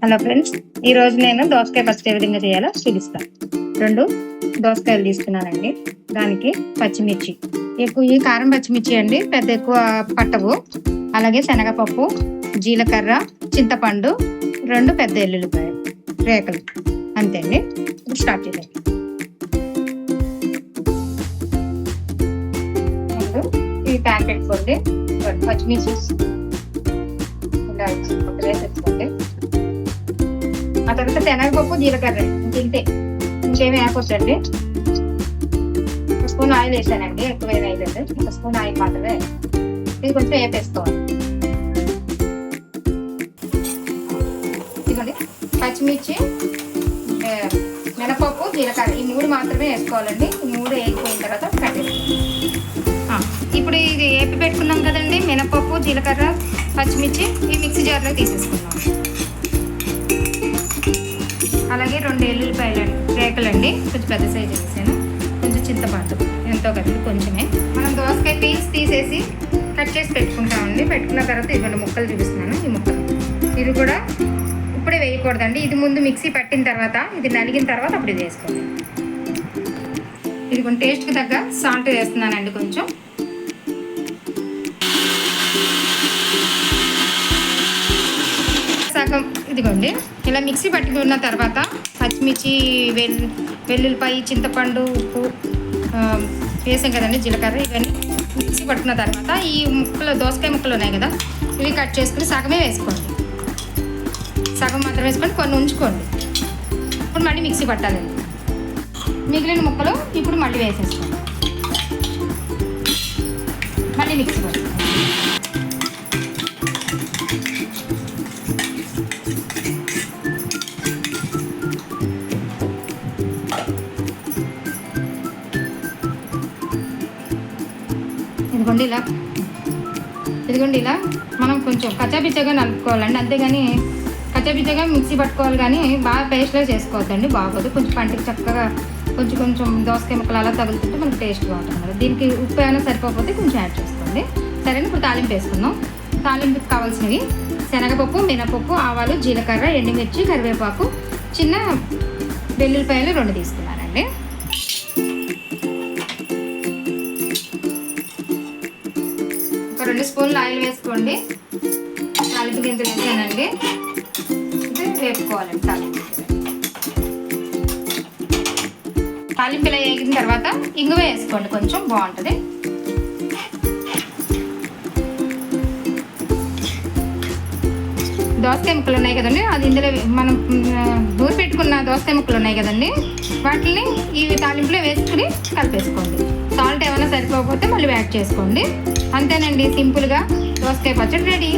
Hello friends, ఈరోజు నేను దోసకాయ పచ్చడి ఏ విధంగా చేయాలో చూపిస్తాను. 2 దోసకాయలు తీసుకున్నానండి. దానికి పచ్చిమిర్చి, ఈ కారం పచ్చిమిర్చి అండి, పెద్ద ఎక్కువ పట్టవు. అలాగే శనగపప్పు, జీలకర్ర, చింతపండు, 2 పెద్ద ఎల్లుల్లిపాయ రేకలు, అంతే అండి. ఇప్పుడు స్టార్ట్ చేద్దాం. ఈ ప్యాన్ పెట్టుకోండి. పచ్చిమిర్చి ఇలా వేసేసుకోండి. ఆ తర్వాత శనగపప్పు, జీలకర్ర తింటే ఇంకేమి వేయకొచ్చండి. 1 స్పూన్ ఆయిల్ వేసానండి, ఎక్కువ వేయలేదు. 1 స్పూన్ ఆయిల్ మాత్రమే. ఇది కొంచెం వేపేసుకోవాలి. ఇదిగోండి పచ్చిమిర్చి, మినపప్పు, జీలకర్ర ఈ 3 మాత్రమే వేసుకోవాలండి. ఈ 3 వేగిపోయిన తర్వాత కట్టేసుకోండి. ఇప్పుడు ఇది వేపి పెట్టుకున్నాం కదండి, మినపప్పు, జీలకర్ర, పచ్చిమిర్చి ఈ మిక్సీ జార్లో తీసేసుకున్నాం. అలాగే 2 ఎల్లుల్లిపాయలు రేకలండి, కొంచెం పెద్ద సైజు వేసాను. కొంచెం చింతపండు ఎంతో కదండి, కొంచెమే. మనం దోసకాయ పీల్స్ తీసేసి కట్ చేసి పెట్టుకుంటామండి. పెట్టుకున్న తర్వాత ఇదిగోండి ముక్కలు చూపిస్తున్నాను. ఈ ముక్కలు ఇది కూడా ఇప్పుడే వేయకూడదండి. ఇది ముందు మిక్సీ పట్టిన తర్వాత, ఇది నలిగిన తర్వాత అప్పుడు ఇది వేసుకోండి. ఇది కొంచెం టేస్ట్కి తగ్గ సాల్ట్ వేస్తున్నానండి కొంచెం. సగం ఇదిగోండి ఇలా మిక్సీ పట్టుకున్న తర్వాత పచ్చిమిర్చి, వెల్లుల్లిపాయ, చింతపండు, ఉప్పు వేసాం కదండి, జీలకర్ర ఇవన్నీ మిక్సీ పట్టుకున్న తర్వాత ఈ ముక్కలు, దోసకాయ ముక్కలు ఉన్నాయి కదా, ఇవి కట్ చేసుకుని సగమే వేసుకోండి. సగం మాత్రం వేసుకొని కొన్ని ఉంచుకోండి. ఇప్పుడు మళ్ళీ మిక్సీ పట్టాలండి. మిగిలిన ముక్కలు ఇప్పుడు మళ్ళీ వేసేసుకోండి. మళ్ళీ మిక్సీ పట్టాలి. ఇదిగోండి ఇలా మనం కొంచెం కచ్చాపిచ్చగా నలుపుకోవాలండి, అంతేగాని కచ్చాపిచ్చగా మిక్సీ పట్టుకోవాలి, కానీ బాగా పేస్ట్లా చేసుకోవద్దండి, బాగోదు. కొంచెం పంటికి చక్కగా కొంచెం దోసకాయ ముక్కలు అలా తగులుతుంటే మనకు టేస్ట్గా ఉంటుంది కదా. దీనికి ఉప్పు ఏమైనా సరిపోతే కొంచెం యాడ్ చేసుకోండి. సరే, ఇప్పుడు తాలింపు వేసుకుందాం. తాలింపుకి కావాల్సినవి శనగపప్పు, మినపప్పు, ఆవాలు, జీలకర్ర, ఎండుమిర్చి, కరివేపాకు, చిన్న వెల్లుల్లిపాయలు 2 తీసుకున్నానండి. ఒక 2 స్పూన్లు ఆయిల్ వేసుకోండి. తాలింపు గింజలు వేసానండి. ఇది వేపుకోవాలండి. తాలింపు ఇలా వేగిన తర్వాత ఇంగువ వేసుకోండి, కొంచెం బాగుంటుంది. దోసకాయ ముక్కలు ఉన్నాయి కదండి, అది ఇందులో మనం దూరి పెట్టుకున్న దోసకాయ ముక్కలు ఉన్నాయి కదండి, వాటిని ఈ తాలింపులో వేసుకుని కలిపేసుకోండి. సాల్ట్ ఏమైనా సరిపోకపోతే మళ్ళీ యాడ్ చేసుకోండి. అంతేనండి, సింపుల్గా దోసకాయ పచ్చడి రెడీ.